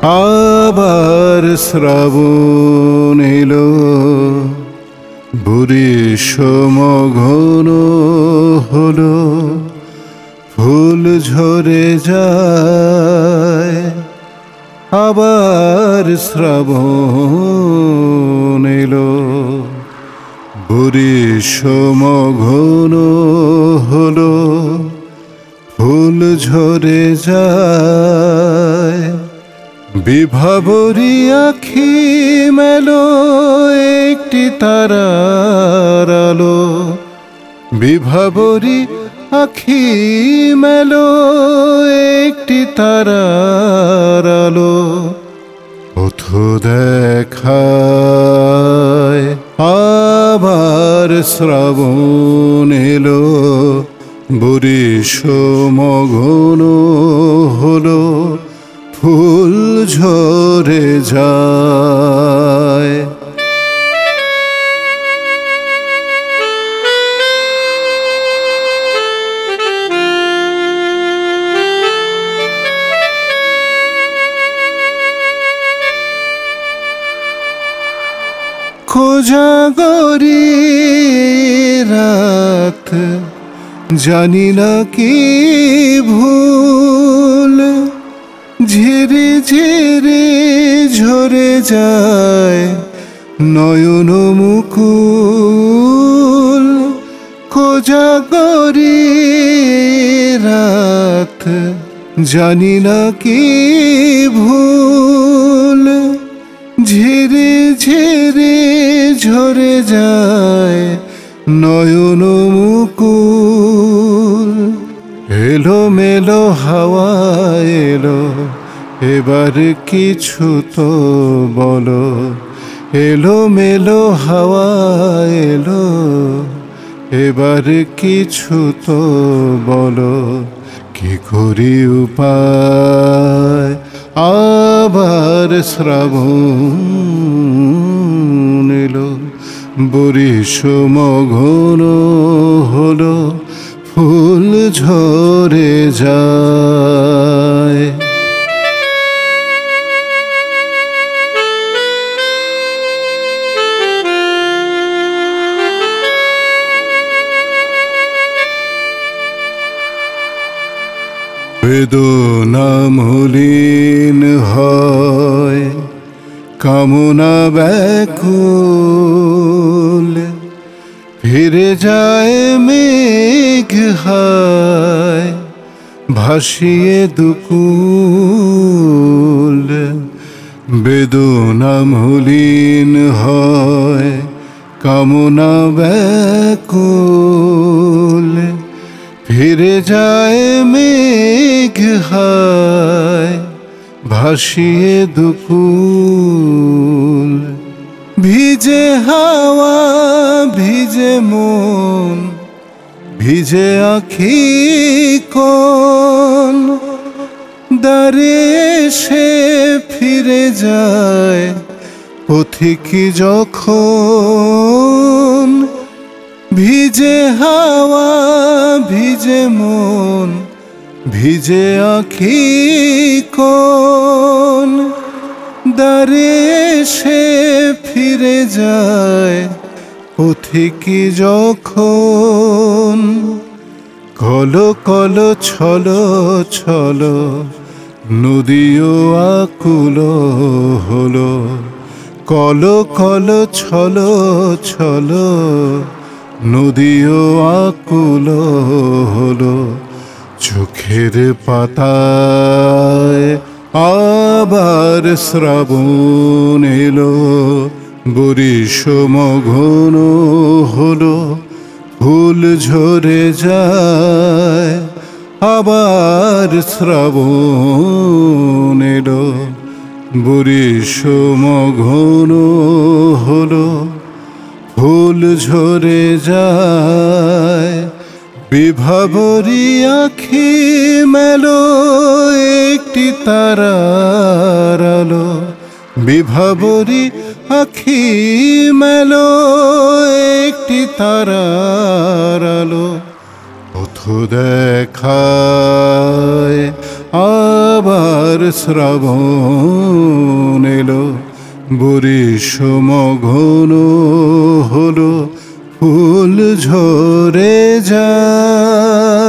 আবার শ্রাবণ এলো, বৃষম ঘন হলো, ফুল ঝরে যায়। আবার শ্রাবণ এলো, বৃষম ঘন হলো, ফুল ঝরে যায়। বিভাবরী আখি মেলো একটি তারার আলো, বিভাবরী আখি মেলো একটি তারার আলো। পথ দেখায় আবার শ্রাবণ এলো, বৃষম ঘন হলো, ফুল ঝরে যায়। কোজাগরী রাত, জানি না কি ভুল, ঝিরে ঝিরে ঝরে যায় নয়ন মুকুল। কোজাগরী রাত, জানি না কি ভুল, ঝিরে ঝিরে ঝরে যায় নয়ন মুকুল। এলো মেলো হাওয়া এলো, এবার কিছু তো বলো। এলো মেলো হাওয়া এলো, এবার কিছু তো বলো। কি করি উপায় আবার শ্রাবণ এলো, বৃষম ঘন হলো, ফুল ঝরে যায়। বেদনা মলিন হয়, কামনা ব্যাকুল, ফিরে যায় মেঘ হায়, ভাসিয়ে দুকুল। বেদনা মলিন হয়, কামনা ব্যাকুল, ফিরে যায় মেঘ হায়, ভাসিয়ে দুকুল। ভিজে হাওয়া ভিজে মন, ভিজে আখি কোন, দাঁড়িয়ে সে ফিরে যায় পথিক যখন। ভিজে হাওয়া ভিজে মন, ভিজে আখি কোন, দাঁড়িয়ে সে ফিরে যায় পথিক যখন। কলো কলো ছলো ছলো, নদীও আকুল হলো। কলো কলো ছলো ছলো, নদীও আকুল হলো। চোখের পাতায় আবার শ্রাবণ এলো, বৃষম ঘন হলো, ফুল ঝরে যায়। আবার শ্রাবণ এলো, বৃষম ঘন হলো, ফুল ঝরে যায়। বিভাবরী আখি মেলো একটি তারার আলো, বিভাবরী আখি মেলো একটি তারার আলো। পথ দেখায় আবার শ্রাবণ এলো, বরিশম ঘন হলো, ফুল ঝরে যায়।